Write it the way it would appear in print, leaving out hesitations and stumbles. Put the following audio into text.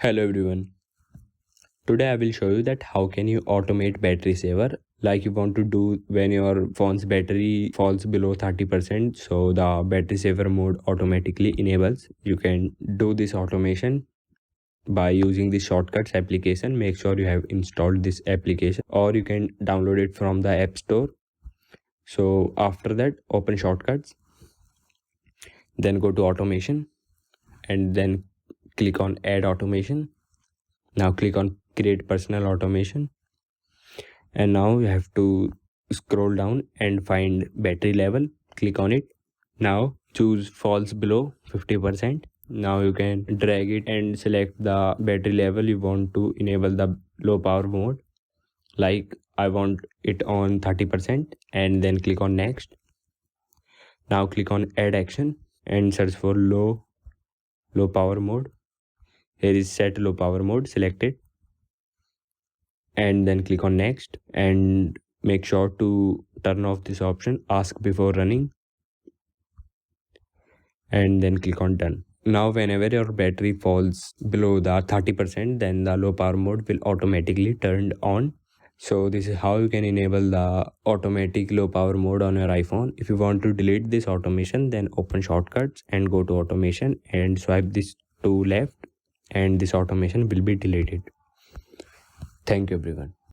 Hello everyone. Today I will show you that how can you automate battery saver like you want to do when your phone's battery falls below 30%, so the battery saver mode automatically enables. You can do this automation by using the shortcuts application. Make sure you have installed this application or you can download it from the app store. So after that, open shortcuts, then go to automation and then click on add automation. Now click on create personal automation, and now you have to scroll down and find battery level. Click on it. Now choose falls below 50%. Now you can drag it and select the battery level you want to enable the low power mode. Like I want it on 30%, and then click on next. Now click on add action and search for low power mode. Here is set low power mode. Select it and then click on next, and make sure to turn off this option, ask before running, and then click on done. Now whenever your battery falls below the 30%, then the low power mode will automatically turn on. So this is how you can enable the automatic low power mode on your iPhone. If you want to delete this automation, then open shortcuts and go to automation and swipe this to left, and this automation will be deleted. Thank you everyone.